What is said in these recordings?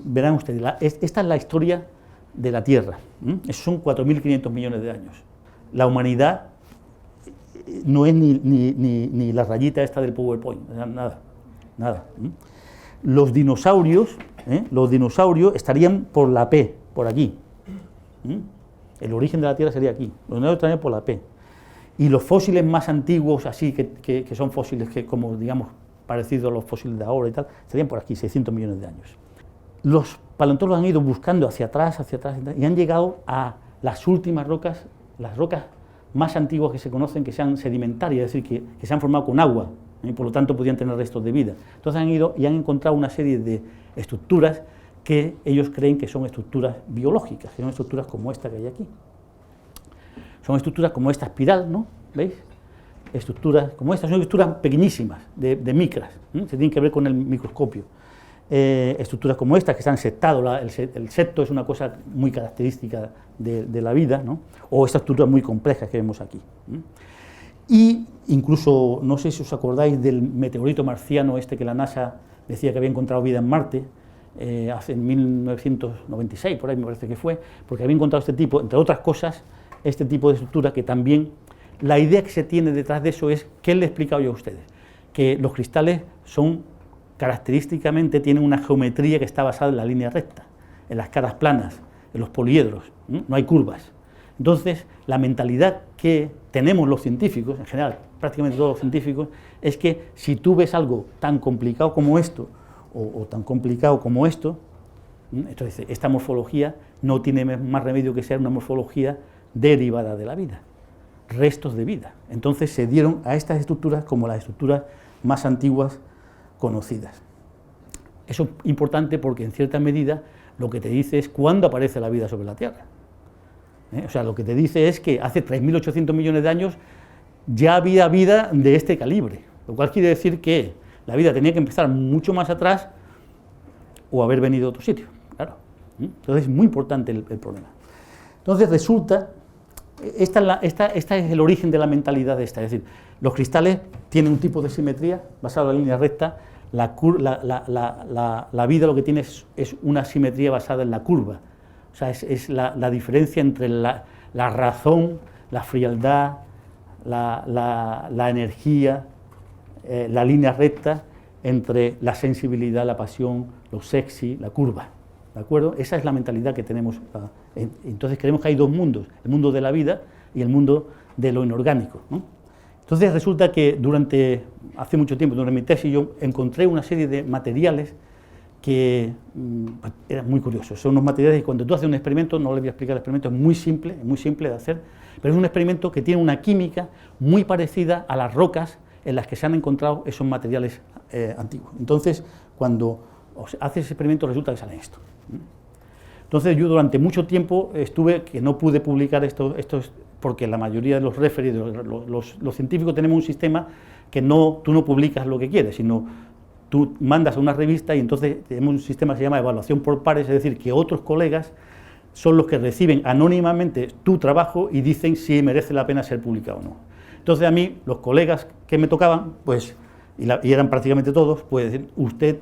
Verán ustedes, esta es la historia de la Tierra, son 4.500 millones de años. La humanidad no es ni la rayita esta del PowerPoint, nada. Los dinosaurios estarían por la P, por aquí. El origen de la Tierra sería aquí, los dinosaurios estarían por la P. Y los fósiles más antiguos, así que son fósiles que, como digamos, parecidos a los fósiles de ahora y tal, estarían por aquí, 600 millones de años. Los paleontólogos han ido buscando hacia atrás, y han llegado a las últimas rocas, las rocas más antiguas que se conocen, que sean sedimentarias, es decir, que se han formado con agua, y por lo tanto podían tener restos de vida. Entonces han ido y han encontrado una serie de estructuras que ellos creen que son estructuras biológicas, que son estructuras como esta que hay aquí. Son estructuras como esta espiral, ¿no? ¿Veis? Estructuras como estas, son estructuras pequeñísimas, de micras, se tienen que ver con el microscopio. Estructuras como estas que se han septado, el septo es una cosa muy característica de la vida, ¿no? O estas estructuras muy complejas que vemos aquí. Y incluso, no sé si os acordáis del meteorito marciano este que la NASA decía que había encontrado vida en Marte, en 1996, por ahí me parece que fue, porque había encontrado este tipo, entre otras cosas, este tipo de estructura que también, la idea que se tiene detrás de eso es, ¿qué les he explicado yo a ustedes? Que los cristales son característicamente tienen una geometría que está basada en la línea recta, en las caras planas, en los poliedros, no hay curvas. Entonces, la mentalidad que tenemos los científicos, en general, prácticamente todos los científicos, es que si tú ves algo tan complicado como esto, o tan complicado como esto, entonces esta morfología no tiene más remedio que ser una morfología derivada de la vida, restos de vida. Entonces se dieron a estas estructuras como las estructuras más antiguas conocidas. Eso es importante porque en cierta medida lo que te dice es cuándo aparece la vida sobre la Tierra. O sea, lo que te dice es que hace 3.800 millones de años ya había vida de este calibre, lo cual quiere decir que la vida tenía que empezar mucho más atrás o haber venido de otro sitio, claro. Entonces es muy importante el problema. Entonces resulta, este es el origen de la mentalidad esta, es decir, los cristales tienen un tipo de simetría basado en la línea recta, la vida lo que tiene es una simetría basada en la curva, o sea, es la diferencia entre la razón, la frialdad, la energía, la línea recta, entre la sensibilidad, la pasión, lo sexy, la curva, ¿de acuerdo? Esa es la mentalidad que tenemos. Entonces creemos que hay dos mundos, el mundo de la vida y el mundo de lo inorgánico, ¿no? Entonces resulta que hace mucho tiempo, durante mi tesis, yo encontré una serie de materiales que eran muy curiosos. Son unos materiales que cuando tú haces un experimento, no les voy a explicar el experimento, es muy simple de hacer, pero es un experimento que tiene una química muy parecida a las rocas en las que se han encontrado esos materiales antiguos. Entonces, cuando haces ese experimento, resulta que sale esto. Entonces yo durante mucho tiempo que no pude publicar estos porque la mayoría de los referidos, los científicos tenemos un sistema que tú no publicas lo que quieres, sino tú mandas a una revista y entonces tenemos un sistema que se llama evaluación por pares, es decir, que otros colegas son los que reciben anónimamente tu trabajo y dicen si merece la pena ser publicado o no. Entonces a mí, los colegas que me tocaban, pues, y eran prácticamente todos, pues decir, usted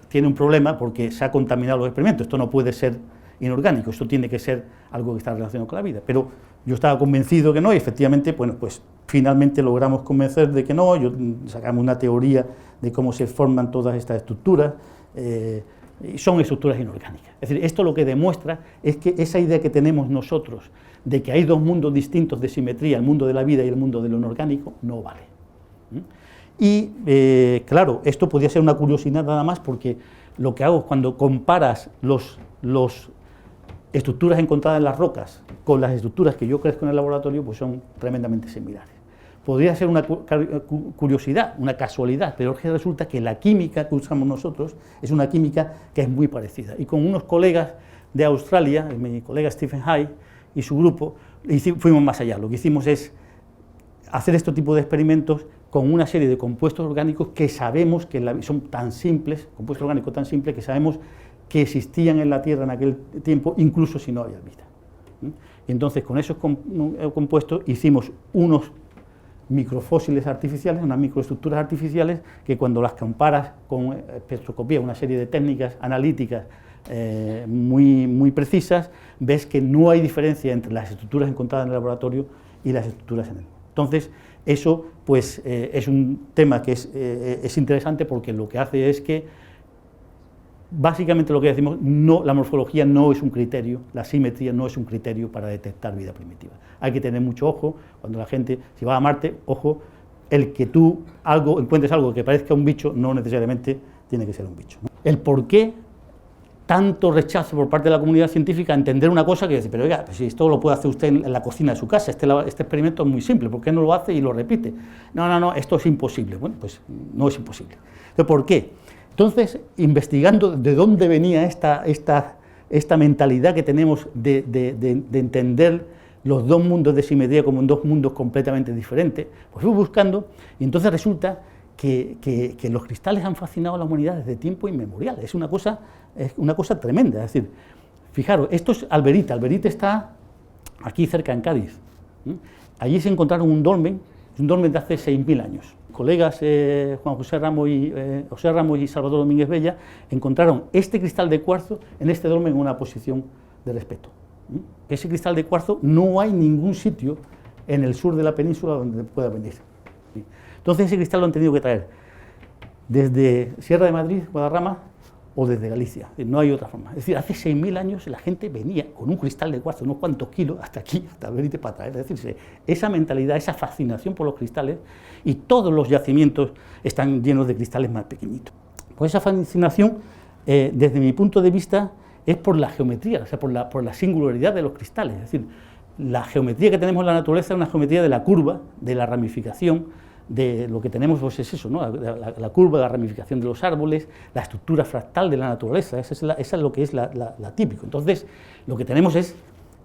tiene un problema porque se ha contaminado los experimentos, esto no puede ser inorgánico, esto tiene que ser algo que está relacionado con la vida, pero yo estaba convencido que no y efectivamente, bueno, pues finalmente logramos convencer de que no, sacamos una teoría de cómo se forman todas estas estructuras, y son estructuras inorgánicas. Es decir, esto lo que demuestra es que esa idea que tenemos nosotros de que hay dos mundos distintos de simetría, el mundo de la vida y el mundo de lo inorgánico, no vale. Y claro, esto podría ser una curiosidad nada más porque lo que hago cuando comparas los estructuras encontradas en las rocas con las estructuras que yo crezco en el laboratorio, pues son tremendamente similares. Podría ser una curiosidad, una casualidad, pero es que resulta que la química que usamos nosotros es una química que es muy parecida. Y con unos colegas de Australia, mi colega Stephen Hay y su grupo, fuimos más allá. Lo que hicimos es hacer este tipo de experimentos con una serie de compuestos orgánicos que sabemos que son tan simples, compuestos orgánicos tan simples que sabemos que existían en la Tierra en aquel tiempo, incluso si no había vida. Y entonces con esos compuestos hicimos unos microfósiles artificiales, unas microestructuras artificiales que cuando las comparas con espectroscopía, una serie de técnicas analíticas muy precisas, ves que no hay diferencia entre las estructuras encontradas en el laboratorio y las estructuras en el mundo. Entonces, eso pues, es un tema que es interesante porque lo que hace es que, básicamente lo que decimos, la morfología no es un criterio, la simetría no es un criterio para detectar vida primitiva. Hay que tener mucho ojo, cuando la gente, si va a Marte, ojo, el que tú encuentres algo que parezca un bicho, no necesariamente tiene que ser un bicho, ¿no? El por qué tanto rechazo por parte de la comunidad científica a entender una cosa que dice, pero oiga, pues si esto lo puede hacer usted en la cocina de su casa, este experimento es muy simple, ¿por qué no lo hace y lo repite? No, esto es imposible. Bueno, pues no es imposible. Entonces, ¿por qué? Entonces, investigando de dónde venía esta mentalidad que tenemos de entender los dos mundos de simetría como dos mundos completamente diferentes, pues fui buscando y entonces resulta que los cristales han fascinado a la humanidad desde tiempo inmemorial. Es una cosa tremenda. Es decir, fijaros, esto es Alberite. Alberite está aquí cerca en Cádiz. Allí se encontraron un dolmen de hace 6.000 años. Colegas Juan José Ramos y Salvador Domínguez Bella encontraron este cristal de cuarzo en este dolmen en una posición de respeto. Ese cristal de cuarzo no hay ningún sitio en el sur de la península donde pueda venir. Entonces ese cristal lo han tenido que traer desde Sierra de Madrid, Guadarrama, o desde Galicia, no hay otra forma. Es decir, hace 6.000 años la gente venía con un cristal de cuarzo, unos cuantos kilos, hasta aquí, hasta Alberite para traer. Es decir, esa mentalidad, esa fascinación por los cristales, y todos los yacimientos están llenos de cristales más pequeñitos. Pues esa fascinación, desde mi punto de vista, es por la geometría, o sea, por la singularidad de los cristales. Es decir, la geometría que tenemos en la naturaleza es una geometría de la curva, de la ramificación, de lo que tenemos pues es eso, ¿no? La curva, la ramificación de los árboles, la estructura fractal de la naturaleza, esa es lo que es la típico. Entonces, lo que tenemos es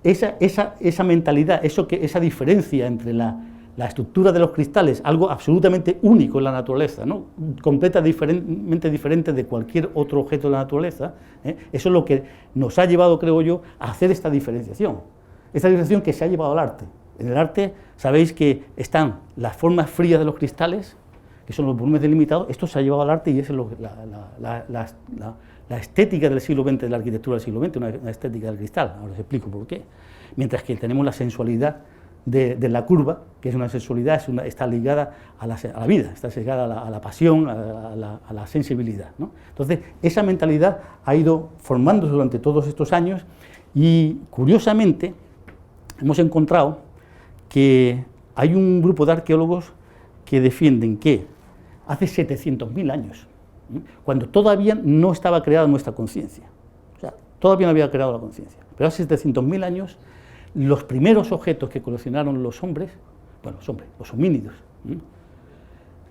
esa mentalidad, esa diferencia entre la estructura de los cristales, algo absolutamente único en la naturaleza, ¿no? Completamente diferente de cualquier otro objeto de la naturaleza, eso es lo que nos ha llevado, creo yo, a hacer esta diferenciación que se ha llevado al arte. En el arte sabéis que están las formas frías de los cristales, que son los volúmenes delimitados, esto se ha llevado al arte y esa es la estética del siglo XX, de la arquitectura del siglo XX, una estética del cristal, ahora os explico por qué. Mientras que tenemos la sensualidad de la curva, que es una sensualidad, está ligada a la vida, está ligada a la pasión, a la sensibilidad, ¿no? Entonces, esa mentalidad ha ido formándose durante todos estos años y, curiosamente, hemos encontrado que hay un grupo de arqueólogos que defienden que hace 700.000 años, cuando todavía no estaba creada nuestra conciencia, o sea, todavía no había creado la conciencia, pero hace 700.000 años, los primeros objetos que coleccionaron los hombres, los homínidos,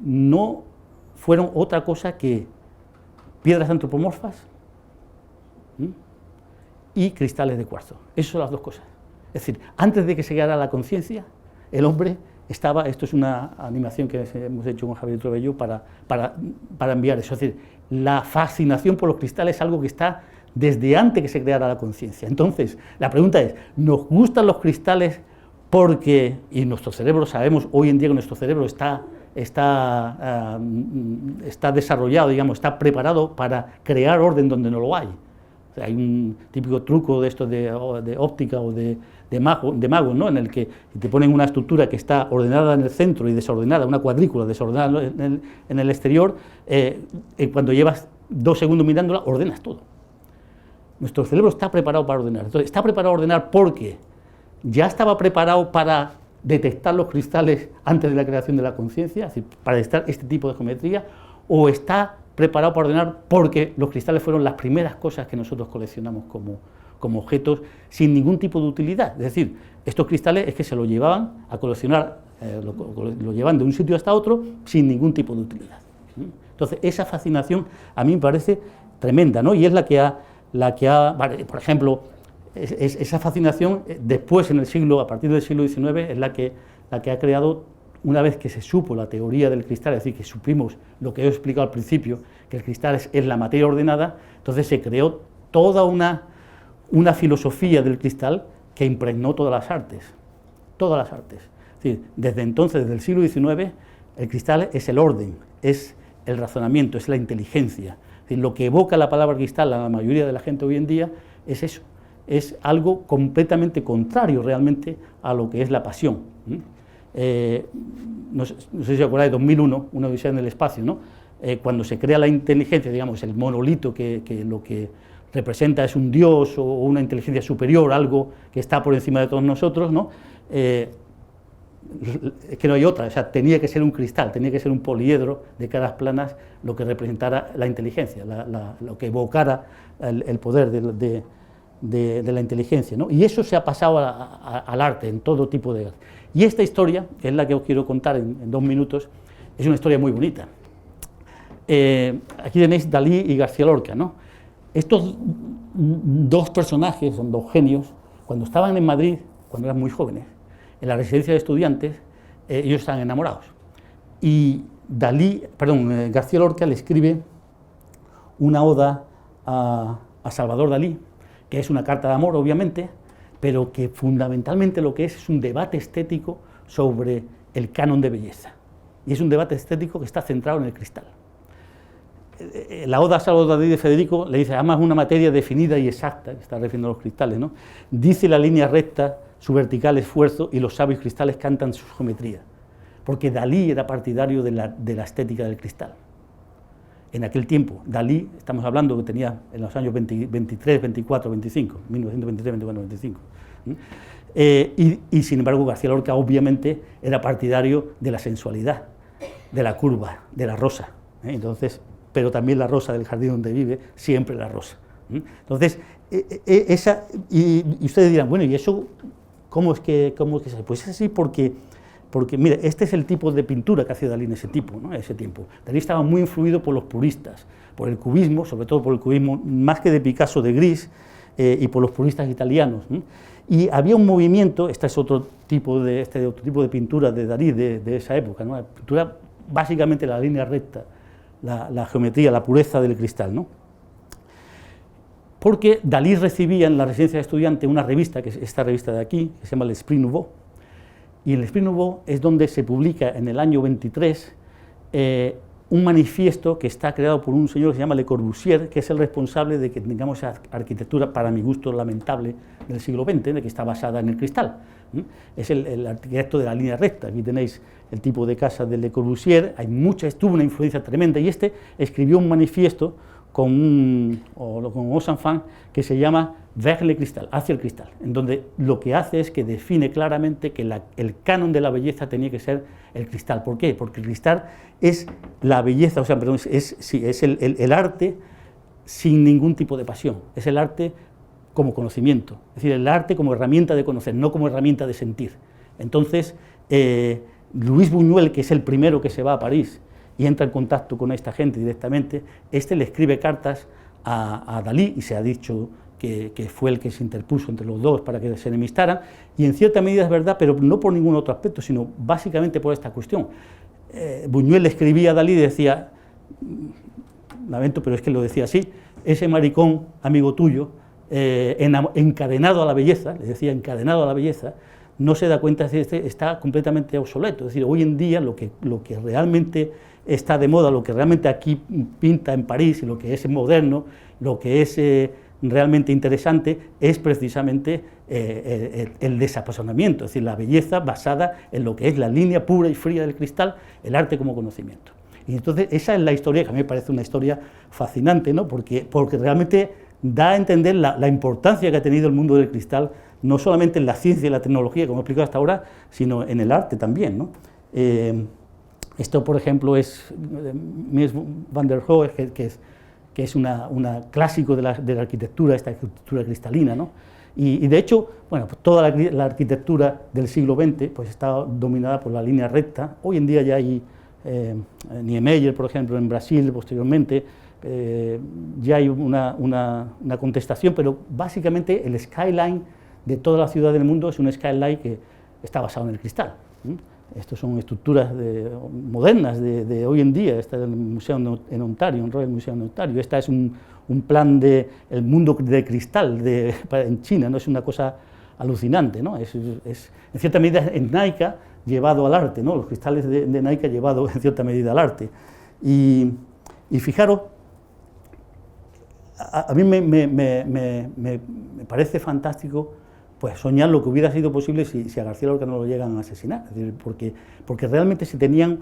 no fueron otra cosa que piedras antropomorfas y cristales de cuarzo. Esas son las dos cosas. Es decir, antes de que se creara la conciencia, el hombre estaba, esto es una animación que hemos hecho con Javier Trobello para enviar eso, es decir, la fascinación por los cristales es algo que está desde antes que se creara la conciencia. Entonces, la pregunta es, ¿nos gustan los cristales porque, y nuestro cerebro, sabemos hoy en día que nuestro cerebro está desarrollado, digamos, está preparado para crear orden donde no lo hay? O sea, hay un típico truco de esto de óptica o de magos, ¿no? En el que te ponen una estructura que está ordenada en el centro y desordenada, una cuadrícula desordenada en el exterior, cuando llevas 2 segundos mirándola, ordenas todo. Nuestro cerebro está preparado para ordenar. Entonces, está preparado para ordenar porque ya estaba preparado para detectar los cristales antes de la creación de la conciencia, es decir, para detectar este tipo de geometría, o está preparado para ordenar porque los cristales fueron las primeras cosas que nosotros coleccionamos como objetos sin ningún tipo de utilidad. Es decir, estos cristales es que se los llevaban a coleccionar, lo llevan de un sitio hasta otro sin ningún tipo de utilidad. Entonces, esa fascinación a mí me parece tremenda, ¿no? Y es la que ha por ejemplo, esa fascinación después a partir del siglo XIX, es la que ha creado, una vez que se supo la teoría del cristal, es decir, que supimos lo que he explicado al principio, que el cristal es la materia ordenada, entonces se creó toda una filosofía del cristal que impregnó todas las artes, todas las artes. Es decir, desde entonces, desde el siglo XIX, el cristal es el orden, es el razonamiento, es la inteligencia. Es decir, lo que evoca la palabra cristal a la mayoría de la gente hoy en día es eso, es algo completamente contrario realmente a lo que es la pasión. No sé si os acordáis de 2001, una odisea en el espacio, ¿no? Cuando se crea la inteligencia, digamos, el monolito que lo que representa es un dios o una inteligencia superior, algo que está por encima de todos nosotros, ¿no? Es que no hay otra, o sea, tenía que ser un cristal, tenía que ser un poliedro de caras planas lo que representara la inteligencia, lo que evocara el poder de la inteligencia, ¿no? Y eso se ha pasado al arte, en todo tipo de arte. Y esta historia, que es la que os quiero contar en 2 minutos, es una historia muy bonita. Aquí tenéis Dalí y García Lorca, ¿no? Estos dos personajes, son dos genios, cuando estaban en Madrid, cuando eran muy jóvenes, en la residencia de estudiantes, ellos estaban enamorados. Y García Lorca le escribe una oda a Salvador Dalí, que es una carta de amor, obviamente, pero que fundamentalmente lo que es un debate estético sobre el canon de belleza. Y es un debate estético que está centrado en el cristal. La oda a Salvador Dalí de Federico le dice, amas una materia definida y exacta, que está refiriendo a los cristales, ¿no? Dice la línea recta su vertical esfuerzo y los sabios cristales cantan su geometría, porque Dalí era partidario de la estética del cristal. En aquel tiempo, Dalí, estamos hablando que tenía en los años 23, 24, 25, 1923, 24, 25. Y sin embargo, García Lorca obviamente era partidario de la sensualidad, de la curva, de la rosa. Entonces, pero también la rosa del jardín donde vive, siempre la rosa. Entonces, y ustedes dirán, bueno, ¿y eso cómo es que se hace? Pues es así porque mire, este es el tipo de pintura que hacía Dalí en ese tiempo. Dalí estaba muy influido por los puristas, por el cubismo, sobre todo por el cubismo, más que de Picasso, de Gris, y por los puristas italianos. Y había un movimiento, este es otro tipo de pintura de Dalí de esa época, ¿no? La pintura básicamente la línea recta, la geometría, la pureza del cristal, ¿no? Porque Dalí recibía en la residencia de estudiantes una revista, que es esta revista de aquí, que se llama L'Esprit Nouveau, y el Esprit Nouveau es donde se publica en el año 23 un manifiesto que está creado por un señor que se llama Le Corbusier, que es el responsable de que tengamos esa arquitectura, para mi gusto, lamentable del siglo XX, de que está basada en el cristal. Es el arquitecto de la línea recta. Aquí tenéis el tipo de casa de Le Corbusier, tuvo una influencia tremenda, y este escribió un manifiesto con Osanfan, que se llama Vers le cristal, hacia el cristal, en donde lo que hace es que define claramente que el canon de la belleza tenía que ser el cristal. ¿Por qué? Porque el cristal es la belleza, es el arte sin ningún tipo de pasión, es el arte como conocimiento, es decir, el arte como herramienta de conocer, no como herramienta de sentir. Entonces, Luis Buñuel, que es el primero que se va a París y entra en contacto con esta gente directamente, le escribe cartas a Dalí, y se ha dicho que fue el que se interpuso entre los dos para que se enemistaran, y en cierta medida es verdad, pero no por ningún otro aspecto, sino básicamente por esta cuestión. Buñuel le escribía a Dalí y decía, lamento, pero es que lo decía así, ese maricón, amigo tuyo, encadenado a la belleza, le decía encadenado a la belleza, no se da cuenta de que está completamente obsoleto. Es decir, hoy en día lo que realmente está de moda, lo que realmente aquí pinta en París, y lo que es moderno, lo que es realmente interesante, es precisamente el desapasionamiento, es decir, la belleza basada en lo que es la línea pura y fría del cristal, el arte como conocimiento. Y entonces esa es la historia, que a mí me parece una historia fascinante, ¿no? porque realmente da a entender la importancia que ha tenido el mundo del cristal, no solamente en la ciencia y la tecnología, como he explicado hasta ahora, sino en el arte también, ¿no? Esto, por ejemplo, es Mies van der Rohe, que es una clásico de la arquitectura, esta arquitectura cristalina, ¿no? Y de hecho, bueno, pues toda la arquitectura del siglo XX pues está dominada por la línea recta. Hoy en día ya hay Niemeyer, por ejemplo, en Brasil, posteriormente, ya hay una contestación, pero básicamente el skyline de toda la ciudad del mundo es un skyline que está basado en el cristal. Estos son estructuras modernas de hoy en día. Está en el museo en Ontario, en Royal Museum de Ontario. Esta es un plan del mundo de cristal en China, ¿no? Es una cosa alucinante, ¿no? En cierta medida en Nike llevado al arte, ¿no? Los cristales de Nike llevado en cierta medida al arte. Y fijaros, a mí me parece fantástico pues soñar lo que hubiera sido posible si a García Lorca no lo llegan a asesinar, es decir, porque realmente se tenían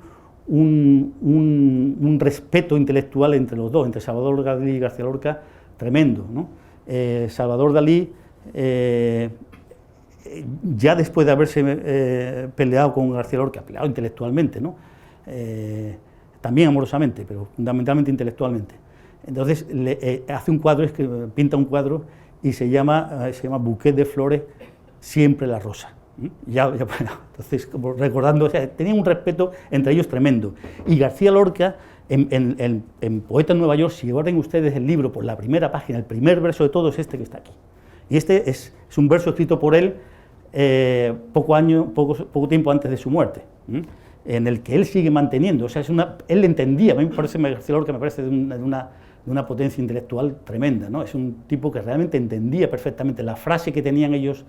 un respeto intelectual entre los dos, entre Salvador Dalí y García Lorca, tremendo, ¿no? Salvador Dalí, ya después de haberse peleado con García Lorca, peleado intelectualmente, ¿no? También amorosamente, pero fundamentalmente intelectualmente. Entonces hace un cuadro, pinta un cuadro y se llama Bouquet de flores, siempre la rosa. Entonces, como recordando, o sea, tenían un respeto entre ellos tremendo. Y García Lorca, en Poeta en Nueva York, si guarden ustedes el libro por la primera página, el primer verso de todo es este que está aquí. Y este es un verso escrito por él poco tiempo antes de su muerte, en el que él sigue manteniendo, o sea, él entendía, a mí me parece, García Lorca me parece de una potencia intelectual tremenda, ¿no? Es un tipo que realmente entendía perfectamente la frase que tenían ellos,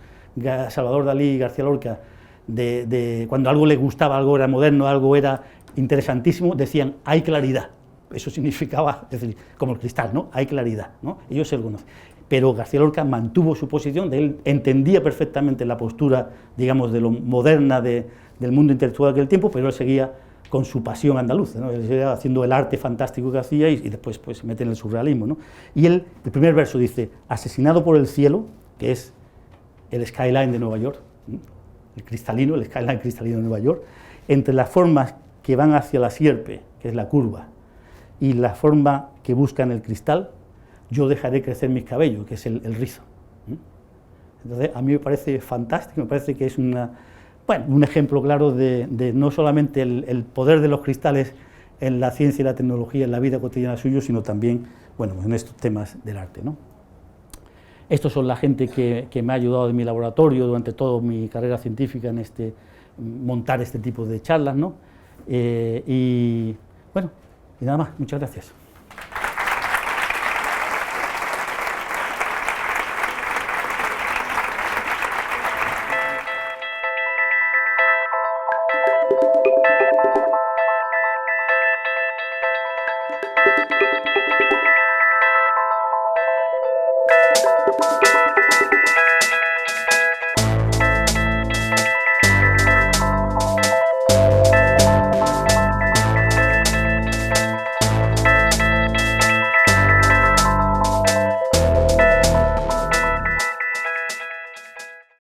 Salvador Dalí y García Lorca, de cuando algo les gustaba, algo era moderno, algo era interesantísimo, decían, hay claridad. Eso significaba, es decir, como el cristal, ¿no? Hay claridad, ¿no? Ellos se lo conocen. Pero García Lorca mantuvo su posición, él entendía perfectamente la postura, digamos, de lo moderna del mundo intelectual de aquel tiempo, pero él seguía con su pasión andaluza, ¿no? Él seguía haciendo el arte fantástico que hacía y después pues, se mete en el surrealismo, ¿no? Y el primer verso dice, asesinado por el cielo, que es el skyline de Nueva York, el skyline cristalino de Nueva York, entre las formas que van hacia la sierpe, que es la curva, y la forma que buscan el cristal, yo dejaré crecer mis cabellos, que es el rizo. Entonces, a mí me parece fantástico, me parece que es un ejemplo claro de no solamente el poder de los cristales en la ciencia y la tecnología, en la vida cotidiana suyo, sino también, bueno, en estos temas del arte, ¿no? Estos son la gente que me ha ayudado en mi laboratorio durante toda mi carrera científica en montar este tipo de charlas, ¿no? Y bueno, y nada más, muchas gracias.